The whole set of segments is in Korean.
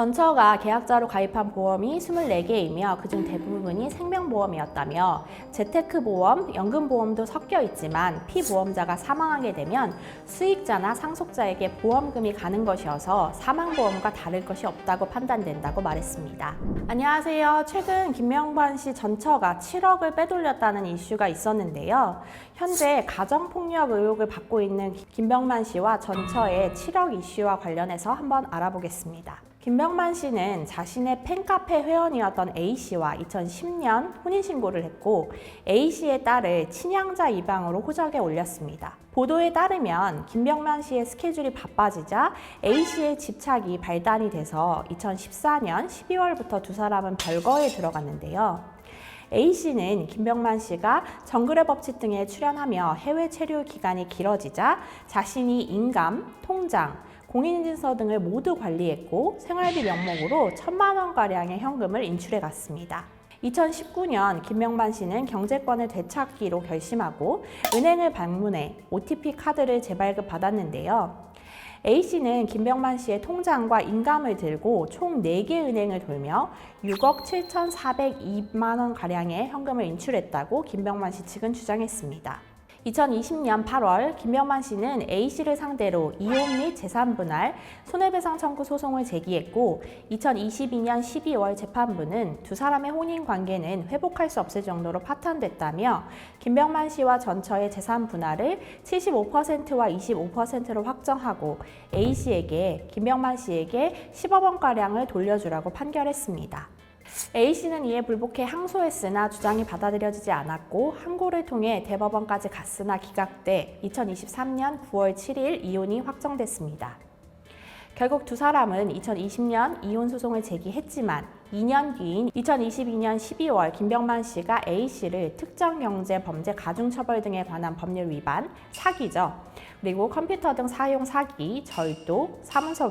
전처가 계약자로 가입한 보험이 24개이며 그중 대부분이 생명보험이었다며 재테크보험, 연금보험도 섞여 있지만 피보험자가 사망하게 되면 수익자나 상속자에게 보험금이 가는 것이어서 사망보험과 다를 것이 없다고 판단된다고 말했습니다. 안녕하세요. 최근 김명만 씨 전처가 7억을 빼돌렸다는 이슈가 있었는데요. 현재 가정폭력 의혹을 받고 있는 김명만 씨와 전처의 7억 이슈와 관련해서 한번 알아보겠습니다. 김명만 씨는 자신의 팬카페 회원이었던 A씨와 2010년 혼인신고를 했고 A씨의 딸을 친양자 입양으로 호적에 올렸습니다. 보도에 따르면 김명만 씨의 스케줄이 바빠지자 A씨의 집착이 발단이 돼서 2014년 12월부터 두 사람은 별거에 들어갔는데요. A씨는 김명만 씨가 정글의 법칙 등에 출연하며 해외 체류 기간이 길어지자 자신이 인감, 통장, 공인인증서 등을 모두 관리했고 생활비 명목으로 1,000만 원가량의 현금을 인출해 갔습니다. 2019년 김명만 씨는 경제권을 되찾기로 결심하고 은행을 방문해 OTP 카드를 재발급 받았는데요. A씨는 김명만 씨의 통장과 인감을 들고 총 4개 은행을 돌며 6억 7,402만 원가량의 현금을 인출했다고 김명만 씨 측은 주장했습니다. 2020년 8월 김명만 씨는 A씨를 상대로 이혼 및 재산분할, 손해배상 청구 소송을 제기했고 2022년 12월 재판부는 두 사람의 혼인관계는 회복할 수 없을 정도로 파탄됐다며 김명만 씨와 전처의 재산분할을 75%와 25%로 확정하고 A씨에게 김명만 씨에게 10억 원가량을 돌려주라고 판결했습니다. A씨는 이에 불복해 항소했으나 주장이 받아들여지지 않았고 항고를 통해 대법원까지 갔으나 기각돼 2023년 9월 7일 이혼이 확정됐습니다. 결국 두 사람은 2020년 이혼 소송을 제기했지만 2년 뒤인 2022년 12월 김명만 씨가 A씨를 특정경제범죄 가중처벌 등에 관한 법률 위반, 사기죠. 그리고 컴퓨터 등 사용 사기, 절도, 사문서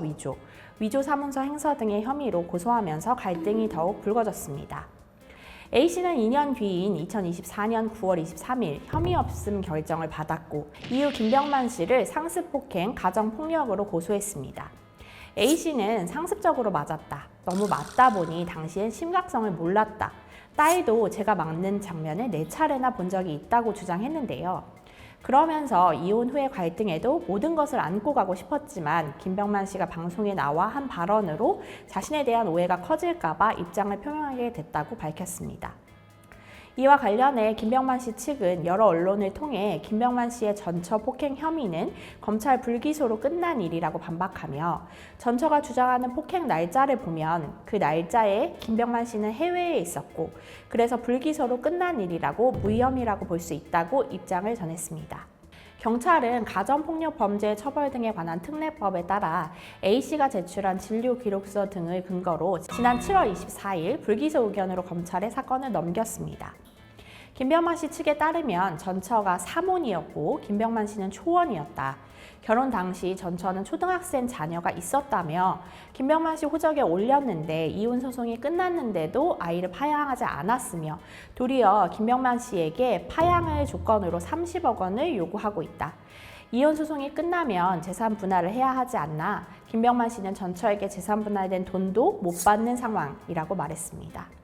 위조 사문서 행서 등의 혐의로 고소하면서 갈등이 더욱 불거졌습니다. A씨는 2년 뒤인 2024년 9월 23일 혐의 없음 결정을 받았고 이후 김명만 씨를 상습폭행, 가정폭력으로 고소했습니다. A씨는 상습적으로 맞았다. 너무 맞다 보니 당시엔 심각성을 몰랐다. 딸도 제가 맞는 장면을 4차례나 본 적이 있다고 주장했는데요. 그러면서 이혼 후의 갈등에도 모든 것을 안고 가고 싶었지만 김명만 씨가 방송에 나와 한 발언으로 자신에 대한 오해가 커질까봐 입장을 표명하게 됐다고 밝혔습니다. 이와 관련해 김명만 씨 측은 여러 언론을 통해 김명만 씨의 전처 폭행 혐의는 검찰 불기소로 끝난 일이라고 반박하며 전처가 주장하는 폭행 날짜를 보면 그 날짜에 김명만 씨는 해외에 있었고 그래서 불기소로 끝난 일이라고 무혐의라고 볼 수 있다고 입장을 전했습니다. 경찰은 가정폭력 범죄 처벌 등에 관한 특례법에 따라 A씨가 제출한 진료기록서 등을 근거로 지난 7월 24일 불기소 의견으로 검찰에 사건을 넘겼습니다. 김명만 씨 측에 따르면 전처가 사모니였고 김명만 씨는 초원이었다. 결혼 당시 전처는 초등학생 자녀가 있었다며 김명만 씨 호적에 올렸는데 이혼 소송이 끝났는데도 아이를 파양하지 않았으며 도리어 김명만 씨에게 파양을 조건으로 30억 원을 요구하고 있다. 이혼 소송이 끝나면 재산 분할을 해야 하지 않나 김명만 씨는 전처에게 재산 분할된 돈도 못 받는 상황이라고 말했습니다.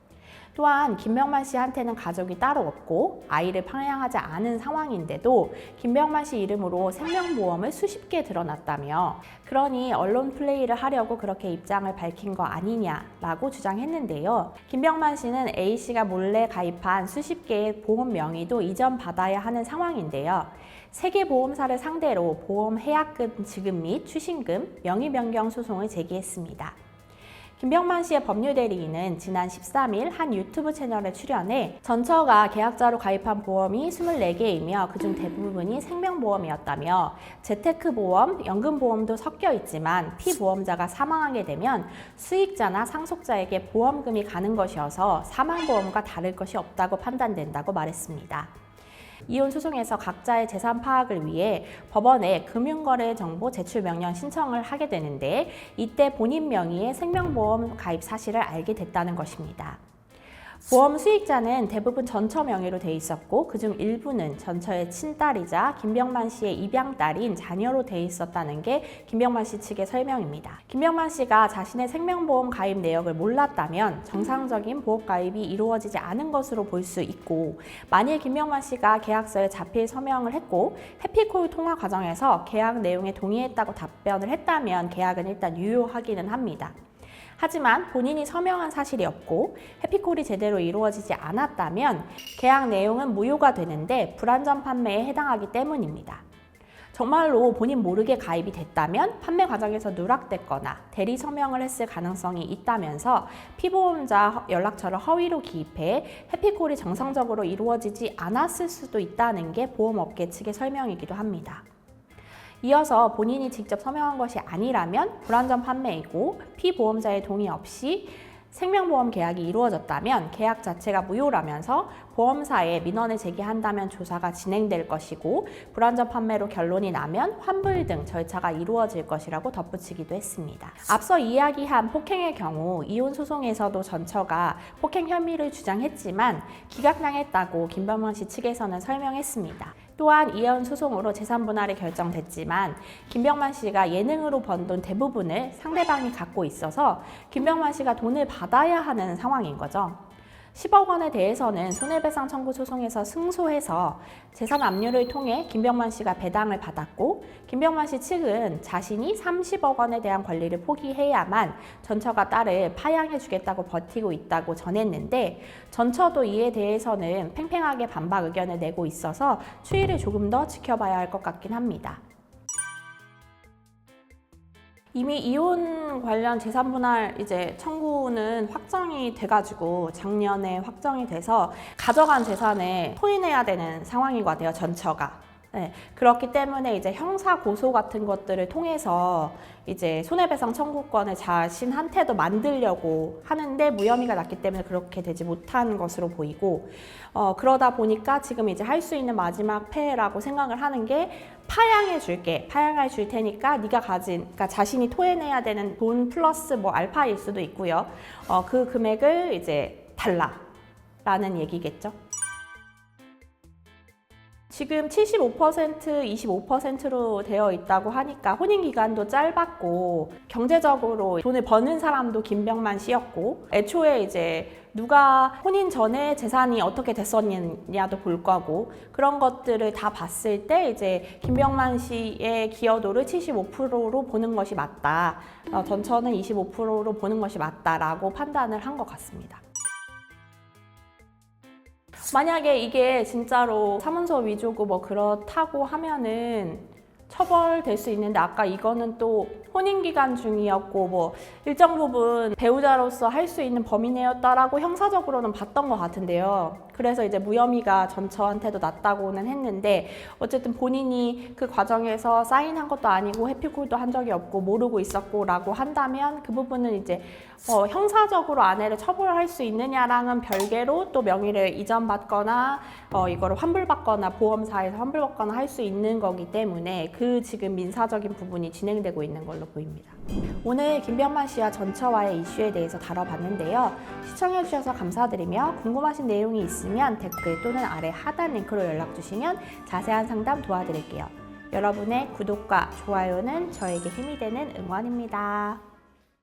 또한 김명만 씨한테는 가족이 따로 없고 아이를 파양하지 않은 상황인데도 김명만 씨 이름으로 생명보험을 수십 개 들어놨다며 그러니 언론 플레이를 하려고 그렇게 입장을 밝힌 거 아니냐라고 주장했는데요. 김명만 씨는 A씨가 몰래 가입한 수십 개의 보험 명의도 이전받아야 하는 상황인데요. 세계 보험사를 상대로 보험 해약금 지급 및 추신금, 명의 변경 소송을 제기했습니다. 김명만 씨의 법률대리인은 지난 13일 한 유튜브 채널에 출연해 전처가 계약자로 가입한 보험이 24개이며 그중 대부분이 생명보험이었다며 재테크보험, 연금보험도 섞여 있지만 피보험자가 사망하게 되면 수익자나 상속자에게 보험금이 가는 것이어서 사망보험과 다를 것이 없다고 판단된다고 말했습니다. 이혼 소송에서 각자의 재산 파악을 위해 법원에 금융거래 정보 제출 명령 신청을 하게 되는데 이때 본인 명의의 생명보험 가입 사실을 알게 됐다는 것입니다. 보험 수익자는 대부분 전처 명의로 돼 있었고 그중 일부는 전처의 친딸이자 김병만 씨의 입양딸인 자녀로 돼 있었다는 게 김병만 씨 측의 설명입니다. 김병만 씨가 자신의 생명보험 가입 내역을 몰랐다면 정상적인 보험 가입이 이루어지지 않은 것으로 볼 수 있고, 만일 김병만 씨가 계약서에 자필 서명을 했고 해피콜 통화 과정에서 계약 내용에 동의했다고 답변을 했다면 계약은 일단 유효하기는 합니다. 하지만 본인이 서명한 사실이 없고 해피콜이 제대로 이루어지지 않았다면 계약 내용은 무효가 되는데 불완전 판매에 해당하기 때문입니다. 정말로 본인 모르게 가입이 됐다면 판매 과정에서 누락됐거나 대리 서명을 했을 가능성이 있다면서 피보험자 연락처를 허위로 기입해 해피콜이 정상적으로 이루어지지 않았을 수도 있다는 게 보험업계 측의 설명이기도 합니다. 이어서 본인이 직접 서명한 것이 아니라면 불완전 판매이고 피보험자의 동의 없이 생명보험 계약이 이루어졌다면 계약 자체가 무효라면서 보험사에 민원을 제기한다면 조사가 진행될 것이고 불완전 판매로 결론이 나면 환불 등 절차가 이루어질 것이라고 덧붙이기도 했습니다. 앞서 이야기한 폭행의 경우 이혼 소송에서도 전처가 폭행 혐의를 주장했지만 기각당했다고 김병만 씨 측에서는 설명했습니다. 또한 이혼 소송으로 재산 분할이 결정됐지만 김병만 씨가 예능으로 번 돈 대부분을 상대방이 갖고 있어서 김병만 씨가 돈을 받아야 하는 상황인 거죠. 10억 원에 대해서는 손해배상 청구 소송에서 승소해서 재산 압류를 통해 김병만 씨가 배당을 받았고, 김병만 씨 측은 자신이 30억 원에 대한 권리를 포기해야만 전처가 딸을 파양해 주겠다고 버티고 있다고 전했는데, 전처도 이에 대해서는 팽팽하게 반박 의견을 내고 있어서 추이를 조금 더 지켜봐야 할 것 같긴 합니다. 이미 이혼 관련 재산 분할 청구는 확정이 돼가지고 작년에 확정이 돼서 가져간 재산에 토해내야 되는 상황인 것 같아요, 전처가. 네, 그렇기 때문에 형사 고소 같은 것들을 통해서 손해배상 청구권을 자신한테도 만들려고 하는데 무혐의가 났기 때문에 그렇게 되지 못한 것으로 보이고, 그러다 보니까 지금 할 수 있는 마지막 패라고 생각을 하는 게 파양해 줄게, 파양해 줄 테니까 네가 그러니까 자신이 토해내야 되는 돈 플러스 알파일 수도 있고요. 그 금액을 달라라는 얘기겠죠. 지금 75%, 25%로 되어 있다고 하니까 혼인기간도 짧았고 경제적으로 돈을 버는 사람도 김병만 씨였고, 애초에 누가 혼인 전에 재산이 어떻게 됐었냐도 볼 거고, 그런 것들을 다 봤을 때 김병만 씨의 기여도를 75%로 보는 것이 맞다, 전처는 25%로 보는 것이 맞다라고 판단을 한 것 같습니다. 만약에 이게 진짜로 사문서 위조고 그렇다고 하면은 처벌될 수 있는데, 아까 이거는 또 혼인기간 중이었고 일정 부분 배우자로서 할 수 있는 범위 내였다라고 형사적으로는 봤던 것 같은데요. 그래서 무혐의가 전처한테도 났다고는 했는데, 어쨌든 본인이 그 과정에서 사인한 것도 아니고 해피콜도 한 적이 없고 모르고 있었고 라고 한다면 그 부분은 형사적으로 아내를 처벌할 수 있느냐랑은 별개로 또 명의를 이전받거나 이거를 환불받거나 보험사에서 환불받거나 할 수 있는 거기 때문에 그 지금 민사적인 부분이 진행되고 있는 걸로 보입니다. 오늘 김병만 씨와 전처와의 이슈에 대해서 다뤄봤는데요. 시청해주셔서 감사드리며 궁금하신 내용이 있으면 댓글 또는 아래 하단 링크로 연락주시면 자세한 상담 도와드릴게요. 여러분의 구독과 좋아요는 저에게 힘이 되는 응원입니다.